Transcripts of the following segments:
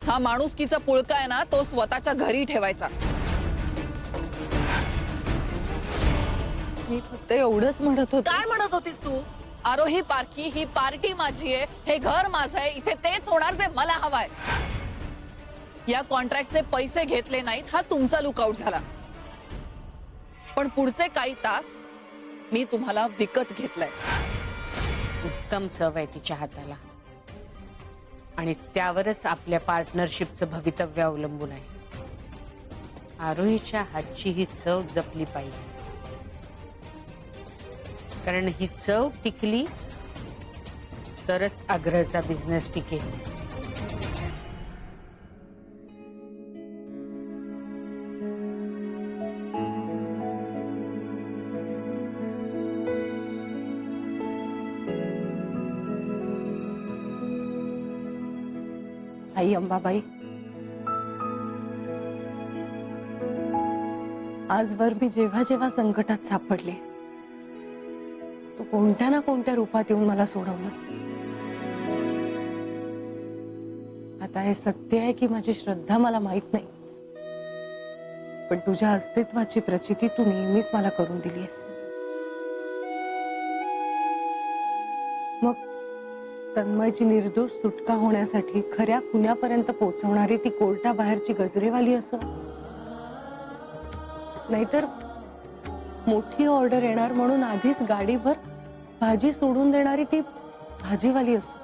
हा माणुसकीचा पुळका आहे ना, तो स्वतःच्या घरी ठेवायचा। मी फक्त एवढंच म्हणत होते। काय म्हणत होतीस तू? आरोही पारखी, ही पार्टी माझी आहे, हे घर माझं आहे, इथे तेच होणार जे मला हवाय। या कॉन्ट्रॅक्टचे पैसे घेतले नाहीत हा तुमचा लुकआउट झाला, पण पुढचे काही तास मी तुम्हाला विकत घेतलंय। उत्तम चव आहे तिच्या हाताला आणि त्यावरच आपल्या पार्टनरशिपचं भवितव्य अवलंबून आहे। आरोहीच्या हातची ही चव जपली पाहिजे, कारण ही चव टिकली तरच आग्रहचा बिझनेस टिकेल। आई अंबाबाई, आजवर मी जेव्हा जेव्हा संकटात सापडले तू कोणत्या ना कोणत्या रूपात येऊन मला सोडवलंस। आता हे सत्य आहे की माझी श्रद्धा मला माहित नाही, पण तुझ्या अस्तित्वाची प्रचिती तू नेहमीच मला करून दिलीस। मग तन्मयची निर्दोष सुटका होण्यासाठी खऱ्या खुन्यापर्यंत पोहोचवणारी ती कोर्टाबाहेरची गजरेवाली असो, नाहीतर मोठी ऑर्डर येणार म्हणून आधीच गाडीभर भाजी सोडून देणारी ती भाजीवाली असो,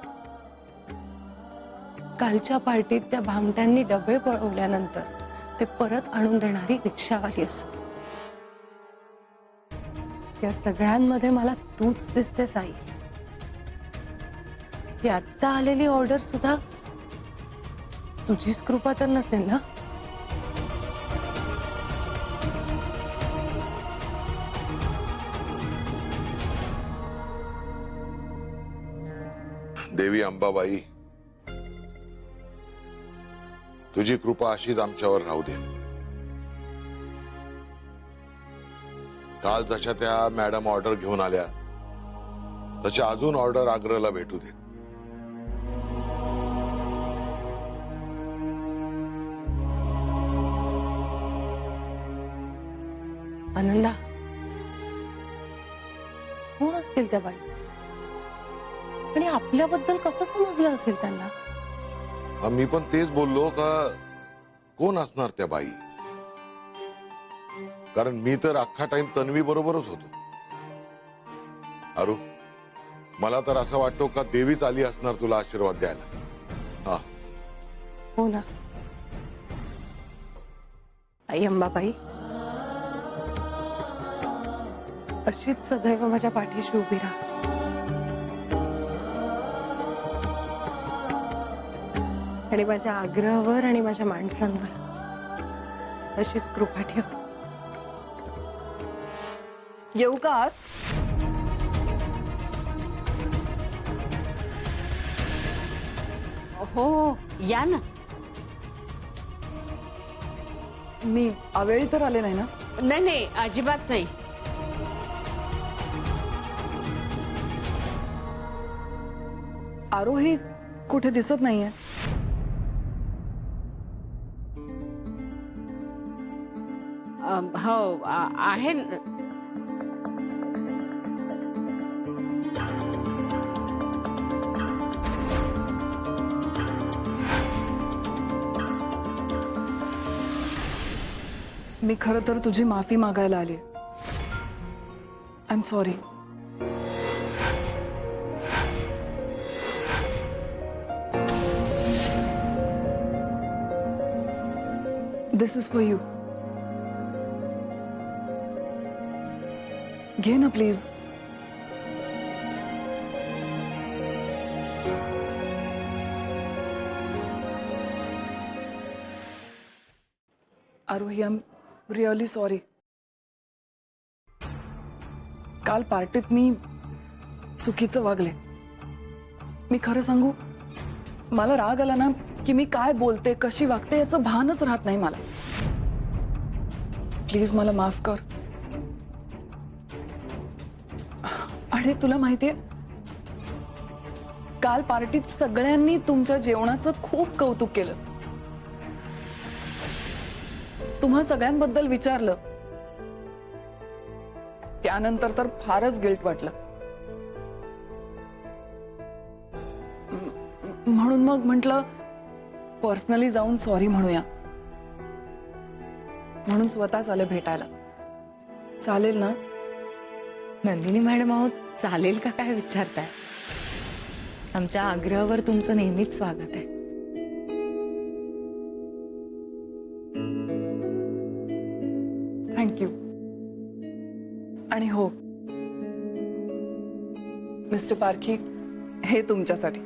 कालच्या पार्टीत त्या भामट्यांनी डबे पळवल्यानंतर ते परत आणून देणारी रिक्षावाली असो, या सगळ्यांमध्ये मला तूच दिसतेस आई। ही आत्ता आलेली ऑर्डर सुद्धा तुझीच कृपा तर नसेल ना? देवी अंबाबाई, तुझी कृपा अशीच आमच्यावर राहू दे। काल जशा त्या मॅडम ऑर्डर घेऊन आल्या तशा अजून ऑर्डर आग्रहला भेटू देत। आनंदा, कोण असतील त्या बाई आणि आपल्याबद्दल कसं समजलं असेल त्यांना? मी पण तेच बोललो का कोण असणार त्या बाई, कारण मी तर अख्खा टाइम तन्वी बरोबरच होतो। अरू, मला तर असं वाटतो का देवीच आली असणार तुला आशीर्वाद द्यायला। हा हो ना आई अंबाबाई, अशीच सदैव माझ्या पाठीशी उभी राहा आणि माझ्या आग्रहावर आणि माझ्या माणसांवर अशीच कृपा ठेव। येऊ का आत? हो, या ना। मी अवेळी तर आले नाही ना? नाही नाही, अजिबात नाही। आरोही कुठे दिसत नाहीये। हो, आहे न- मी खरं तर तुझी माफी मागायला आली। I am sorry. This is for you. घे ना please. Aarohi, I am really sorry. काल पार्टीत मी चुकीचं वागले। मी खरं सांगू, मला राग आला ना की मी काय बोलते, कशी वागते याचं भानच राहत नाही मला। प्लीज मला माफ कर। आणि तुला माहितीये, काल पार्टीत सगळ्यांनी तुमच्या जेवणाचं खूप कौतुक केलं। तुम्हा सगळ्यांबद्दल विचारलं, त्यानंतर तर फारच गिल्ट वाटलं. म्हणून मग म्हटलं पर्सनली जाऊन सॉरी म्हणूया. म्हणून स्वतःच आले भेटायला. चालेल ना? नंदिनी मॅडम, अहो चालेल का काय विचारताय? आमच्या आग्रहावर तुमचं नेहमीच स्वागत आहे. थँक्यू. आणि हो मिस्टर पारखी, हे तुमच्यासाठी.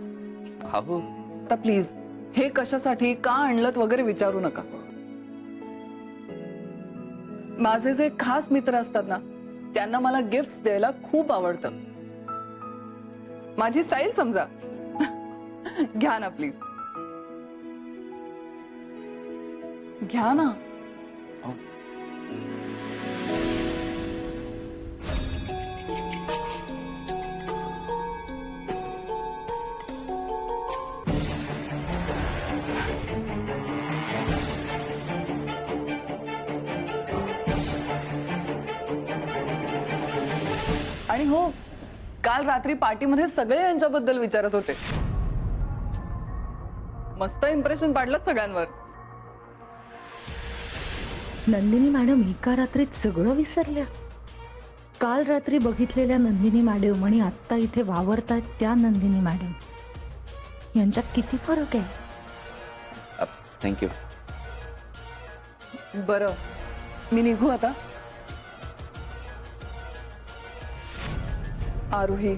अहो आता प्लीज हे कशासाठी, का आणलत वगैरे विचारू नका. माझे जे खास मित्र असतात ना, त्यांना मला गिफ्ट द्यायला खूप आवडतं. माझी स्टाईल समजा. घ्या ना प्लीज, घ्या ना. आणि हो, काल रात्री पार्टीमध्ये सगळे यांच्याबद्दल विचारत होते. मस्त इम्प्रेशन पाडलं सगळ्यांवर. नंदिनी मॅडम एका रात्रीत सगळं विसरल्या. काल रात्री बघितलेल्या नंदिनी मॅडम आणि आत्ता इथे वावरतायत त्या नंदिनी मॅडम यांच्यात किती फरक आहे. थँक्यू. बरं, मी निघू आता. आरोही,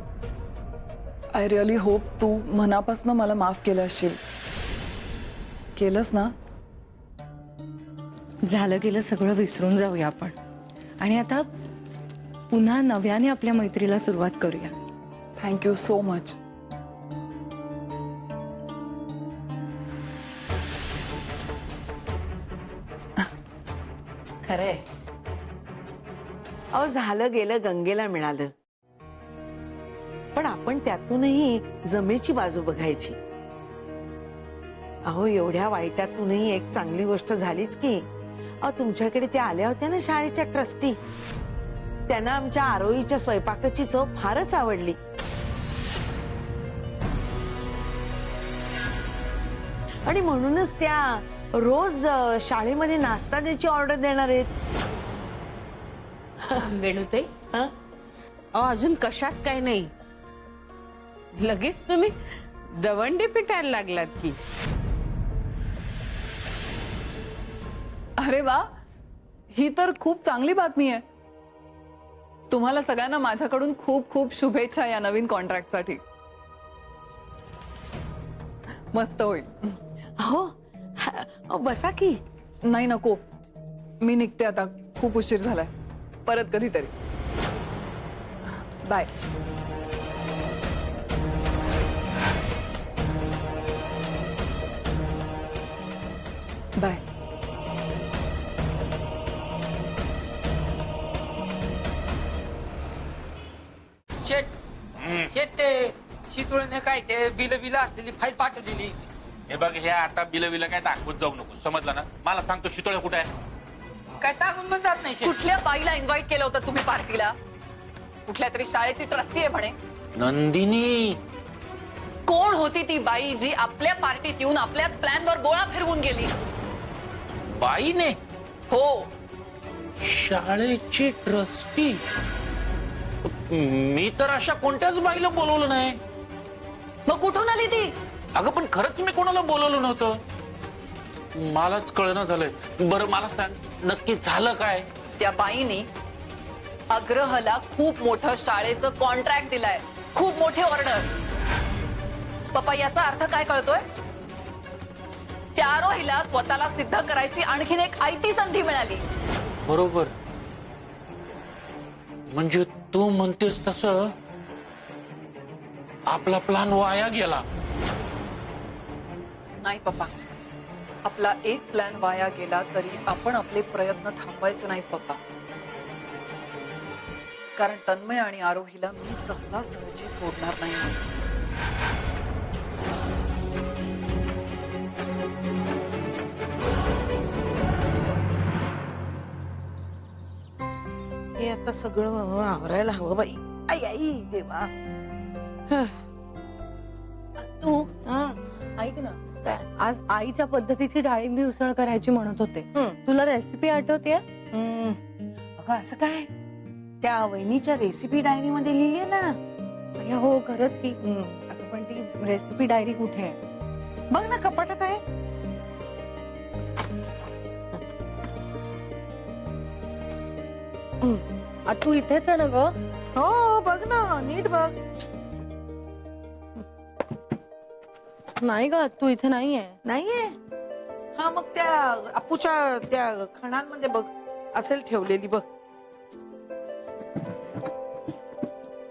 आय रिअली होप तू मनापासून मला माफ केलं असशील. केलंस ना? झालं गेलं सगळं विसरून जाऊया आपण आणि आता पुन्हा नव्याने आपल्या मैत्रीला सुरुवात करूया. Thank you so much. खरंय. अहो, झालं गेलं गंगेला मिळालं, पण आपण त्यातूनही जमेची बाजू बघायची. अहो, एवढ्या वाईटातूनही एक चांगली गोष्ट झालीच की. अहो, तुमच्याकडे त्या आल्या होत्या ना शाळेच्या ट्रस्टी, त्यांना आमच्या आरोहीच्या स्वयंपाकाची चव फारच आवडली. आणि म्हणूनच त्या रोज शाळेमध्ये नाश्ता द्यायची ऑर्डर देणार आहेत. वेणुताई, हं? अहो अजून कशात काय नाही, लगेच तुम्ही दवंडी पिटायला लागलात की. अरे वा, ही तर खूप चांगली बातमी आहे. तुम्हाला सगळ्यांना माझ्याकडून खूप खूप शुभेच्छा या नवीन कॉन्ट्रॅक्टसाठी. मस्त होईल. अहो, बसा की. नाही, नको, मी निघते आता. खूप उशीर झालाय. परत कधीतरी. बाय. बाय. शेट शेट, ते शितोळीने काय ते बिल असलेली फाईल पाठवलेली. हे बघ, हे आता बिल काय दाखवत जाऊ नको, समजलं ना? मला सांगतो शितोळे कुठे आहे? काय सांगून पण जात नाही शेट. कुठल्या बाईला इन्व्हाइट केलं होतं तुम्ही पार्टीला? कुठल्या तरी शाळेची ट्रस्टी आहे म्हणे. नंदिनी. कोण होती ती बाई जी आपल्या पार्टीत येऊन आपल्याच प्लॅनवर गोळा फिरवून गेली? बाईने? हो. शाळेची ट्रस्टी? मी तर अशा कोणत्याच बाईला बोलवलं नाही. मग कुठून आली ती? अगं पण खरंच मी कोणाला बोलवलं नव्हतं. मलाच कळना झालंय. बरं मला सांग, नक्की झालं काय? त्या बाईने अग्रहला खूप मोठं शाळेचं कॉन्ट्रॅक्ट दिलाय, खूप मोठी ऑर्डर. पप्पा, याचा अर्थ काय कळतोय? त्या आरोहीला स्वतःला सिद्ध करायची आणखीन एक आयती संधी मिळाली. बरोबर. म्हणजे तू म्हणतेस तसं आपला प्लॅन वाया गेला? नाही पप्पा, आपला एक प्लॅन वाया गेला तरी आपण आपले प्रयत्न थांबवायचे नाहीत पप्पा. कारण तन्मय आणि आरोहीला मी सहजासहजी सोडणार नाही. आता सगळं आवरायला हवं बाई. आई आई देवा. तू हा. ऐक ना, आज आईच्या पद्धतीची डाळिंबी उसळ करायची म्हणत होते. हं. तुला रेसिपी आठवते? अगं असं काय? त्या वहिनीच्या रेसिपी डायरी मध्ये लिहिली ना. हो खरंच की. अगं पण ती रेसिपी डायरी कुठे आहे? बघ ना कपाटात आहे. तू इथेच आहे ना ग? हो बघ ना, नीट बघ. नाही ग, तू इथे नाहीये. नाहीये. हा मग त्या अपूच्या त्या खणांमध्ये बघ असेल ठेवलेली. बघ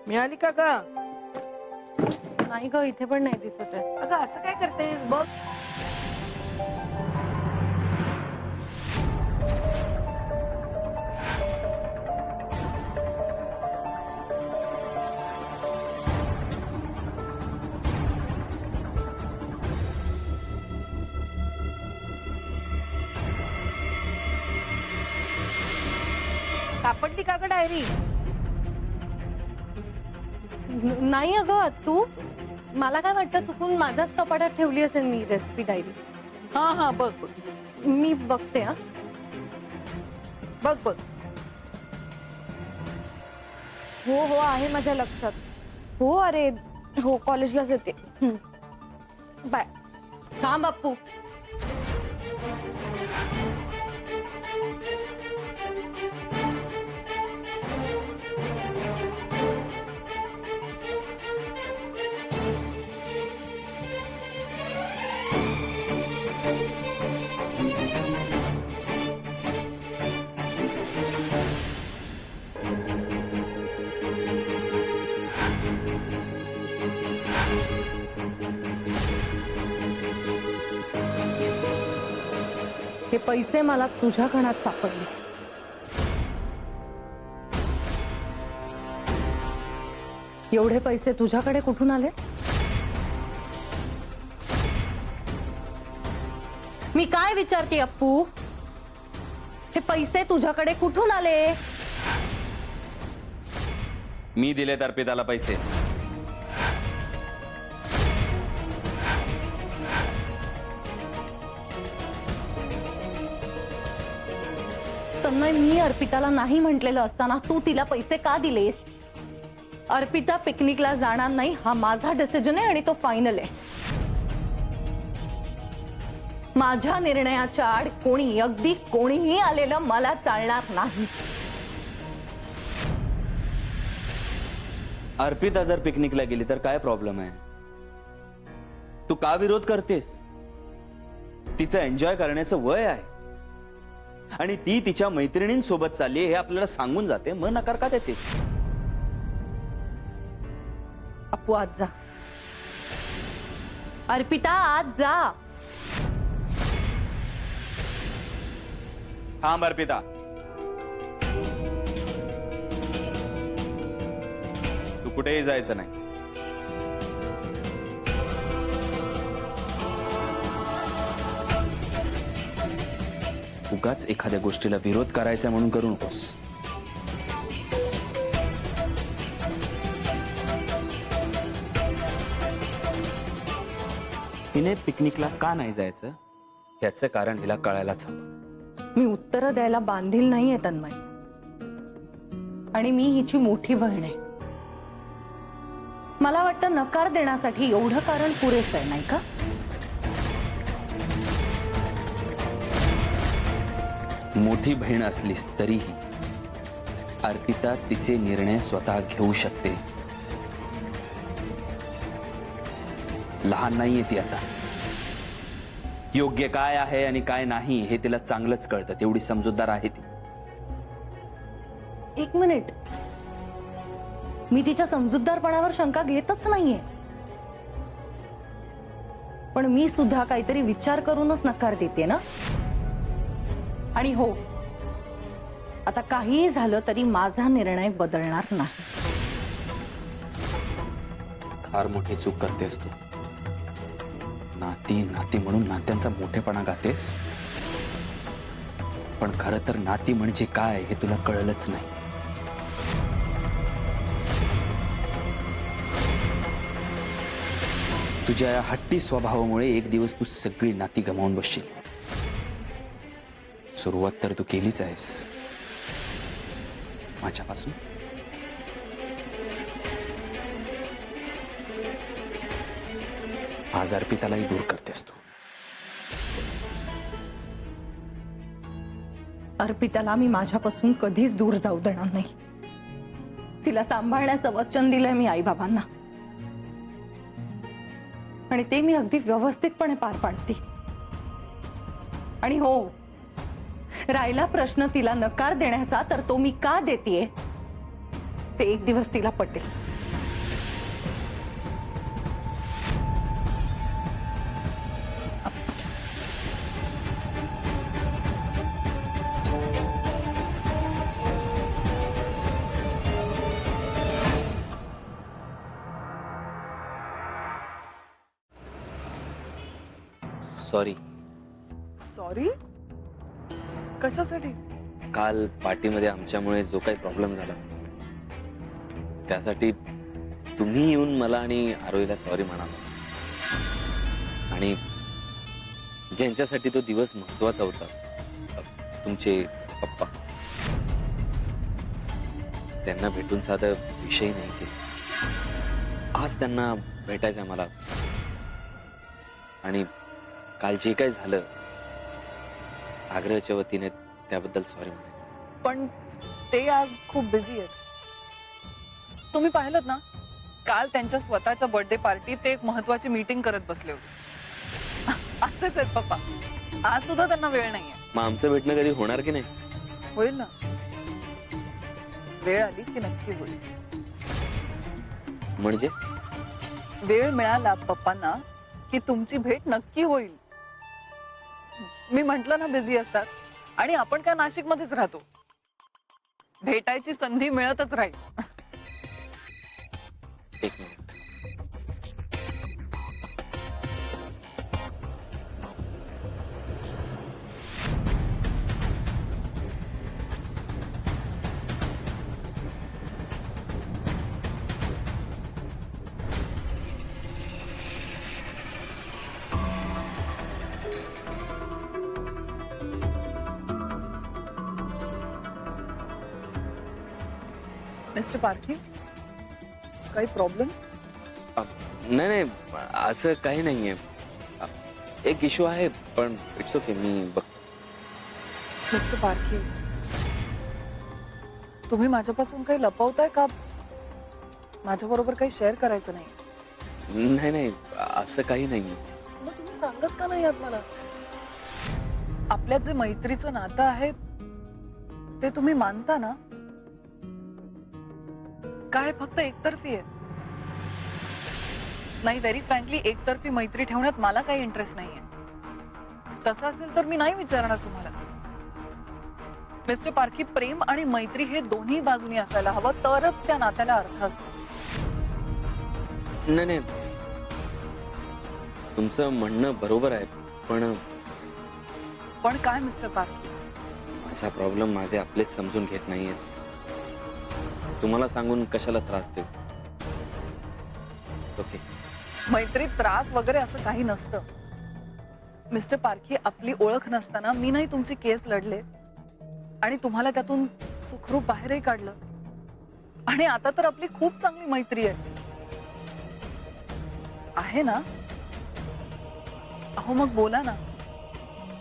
मिळाली का ग? नाही ग, इथे पण नाही दिसत आहे. अगं असं काय करतेस? बघ. सापडली का ग डायरी? नाही अगं, तू मला काय वाटतं चुकून माझ्याच कपाटात ठेवली असेल मी रेसिपी डायरी. हा हा बघ बघ मी बघते. हा बघ बघ. हो हो आहे माझ्या लक्षात. हो अरे हो कॉलेजला जाते. बाय. थांब बाप्पू. हे पैसे मला तुझ्या खणात सापडले. एवढे पैसे तुझ्याकडे कुठून आले? मी काय विचारते अप्पू? हे पैसे तुझ्याकडे कुठून आले? मी दिलेत अर्पिताला पैसे. तन्मय, मी अर्पिताला नाही म्हटलेलं असताना तू तिला पैसे का दिलेस? अर्पिता पिकनिकला जाणार नाही हा माझा डिसिजन आहे आणि तो फायनल आहे. माझ्या निर्णयाच्या आड कोणी, अगदी कोणीही आलेलं मला चालणार नाही. अर्पिता जर पिकनिकला गेली तर काय प्रॉब्लेम आहे? तू का विरोध करतेस? तिचं एन्जॉय करण्याचं वय आहे आणि ती तिच्या मैत्रिणींसोबत चालली हे आपल्याला सांगून जाते, मग नकार का देते? अप्पू आज जा. अर्पिता आज जा. थांब अर्पिता. तू कुठेही जायचं नाही. उगाच एखाद्या गोष्टीला विरोध करायचा म्हणून करू नकोस. हिने पिकनिकला का नाही जायचं याचं कारण हिला कळायलाच हवं. मी उत्तर द्यायला बांधील नाहीये तन्मय, आणि मी हिची मोठी बहीण आहे. मला वाटतं नकार देण्यासाठी एवढं कारण पुरेसं आहे, नाही का? मोठी बहीण असलीस तरीही अर्पिता तिचे निर्णय स्वतः घेऊ शकते. लहान नाहीये ती आता. योग्य काय आहे आणि काय नाही हे तिला चांगलंच कळतं. तेवढी समजूतदार आहे ती. एक मिनिट, मी तिच्या समजूतदारपणावर शंका घेतच नाहीये, पण मी सुद्धा काहीतरी विचार करूनच नकार देते ना. आणि हो, आता काहीही झालं तरी माझा निर्णय बदलणार नाही. फार मोठी चूक करतेस तू. नाती नाती म्हणून नात्यांचा मोठेपणा गातेस, पण खरं तर नाती म्हणजे काय हे तुला कळलंच नाही. तुझ्या या हट्टी स्वभावामुळे एक दिवस तू सगळी नाती गमावून बसशील. सुरुवात तर तू केलीच आहेस माझ्यापासून. आज अर्पितालाही दूर करतेस तू. अर्पिताला मी माझ्यापासून कधीच दूर जाऊ देणार नाही. तिला सांभाळण्याचं वचन दिलंय मी आईबाबांना, आणि ते मी अगदी व्यवस्थितपणे पार पाडते. आणि हो, राहिला प्रश्न तिला नकार देण्याचा, तर तो मी का देतेय ते एक दिवस तिला पटेल. सॉरी. सॉरी कशासाठी? काल पार्टीमध्ये आमच्यामुळे जो काही प्रॉब्लेम झाला त्यासाठी तुम्ही येऊन मला आणि आरोहीला सॉरी म्हणाला. आणि ज्यांच्यासाठी तो दिवस महत्वाचा होता, तुमचे पप्पा, त्यांना भेटून साधा विषय नाही की आज त्यांना भेटायचं मला. आणि काल जे काही झालं आग्रहाच्या वतीने त्याबद्दल सॉरी म्हणायचं. पण ते आज खूप बिझी आहेत. तुम्ही पाहिलं ना, काल त्यांच्या स्वतःच्या बर्थडे पार्टी ते एक महत्वाची मीटिंग करत बसले होते. असेच आहेत पप्पा, आज सुद्धा त्यांना वेळ नाहीये. मग आमचं भेटणं कधी होणार की नाही? होईल ना, वेळ आली की नक्की होईल. म्हणजे वेळ मिळाला पप्पांना की तुमची भेट नक्की होईल. मी म्हंटल ना बिझी असतात, आणि आपण काय नाशिक मध्येच राहतो, भेटायची संधी मिळतच राहील. एक मिनिट. मिस्टर पारखी, काही प्रॉब्लेम? नाही नाही, असं काही नाहीये. एक इश्यू आहे, पण इट्स ओके, मी बघ. मिस्टर पारखी, तुम्ही माझ्यापासून काही लपवताय का? माझ्याबरोबर काही शेअर करायचं नाही? नाही नाही, असं काही नाही. मग तुम्ही सांगत का नाही आहात मला? आपल्यात जे मैत्रीचं नातं आहे ते तुम्ही मानता ना? काय फक्त एकतर्फी आहे? नाही, व्हेरी फ्रँकली, एकतर्फी मैत्री ठेवण्यात मला काही इंटरेस्ट नाहीये. तसं असेल तर मी नाही विचारणार तुम्हाला. मिस्टर पारखी, प्रेम आणि मैत्री हे दोन्ही बाजूनी असायला हवं, तरच त्या नात्याला अर्थ असतो. नाही नाही, तुमचं म्हणणं बरोबर आहे, पण काय मिस्टर पारखी? माझा प्रॉब्लेम माझे आपलेच समजून घेत नाहीये. तुम्हाला सांगून कशाला त्रास देऊ? ओके. मैत्रीत त्रास वगैरे असं काही नसतं. मिस्टर पारखी, आपली ओळख नसताना मी नाही तुमची केस लढले आणि तुम्हाला त्यातून सुखरूप बाहेरही काढलं, आणि आता तर आपली खूप चांगली मैत्री आहे ना? अहो मग बोला ना,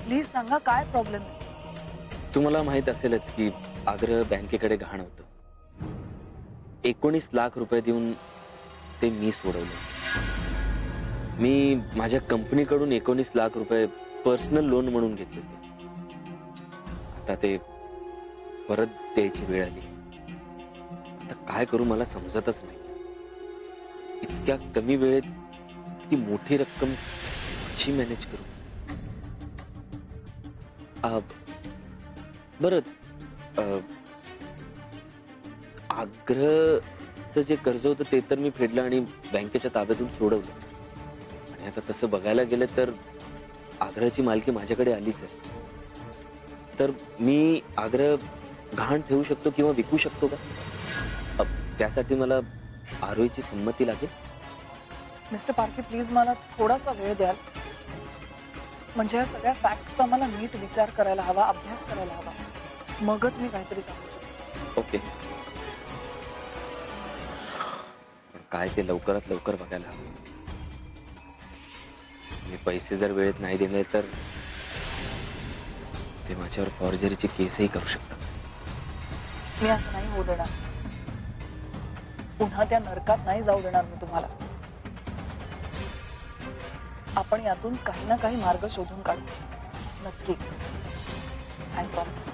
प्लीज सांगा, काय प्रॉब्लेम आहे? तुम्हाला माहित असेलच की आग्रह बँकेकडे गहाण होतं. 19 लाख रुपये देऊन ते मी सोडवलं. मी माझ्या कंपनीकडून 19 लाख रुपये पर्सनल लोन म्हणून घेतले होते. आता ते परत द्यायची वेळ आली. आता काय करू मला समजतच नाही. इतक्या कमी वेळेत इतकी मोठी रक्कम कशी मॅनेज करू? बरं, आग्रहचं जे कर्ज होतं ते तर मी फेडलं आणि बँकेच्या ताब्यातून सोडवलं. आणि आता तसं बघायला गेलं तर आग्रहाची मालकी माझ्याकडे आलीच आहे. तर मी आग्रह गहाण ठेवू शकतो किंवा विकू शकतो का? त्यासाठी मला आरोहीची संमती लागेल. मिस्टर पारखी प्लीज मला थोडासा वेळ द्याल म्हणजे या सगळ्या फॅक्ट्सचा मला नीट विचार करायला हवा, अभ्यास करायला हवा, मगच मी काहीतरी सांगू शकतो. ओके, पण काय ते लवकरात लवकर बघायला हवं. मी पैसे जर वेळेत नाही दिले तर ते माझ्यावर फॉर्जरीची केसही करू शकतात. मी असं नाही होऊ देणार. पुन्हा त्या नरकात नाही जाऊ देणार मी तुम्हाला. आपण यातून काही ना काही मार्ग शोधून काढू नक्की. I promise.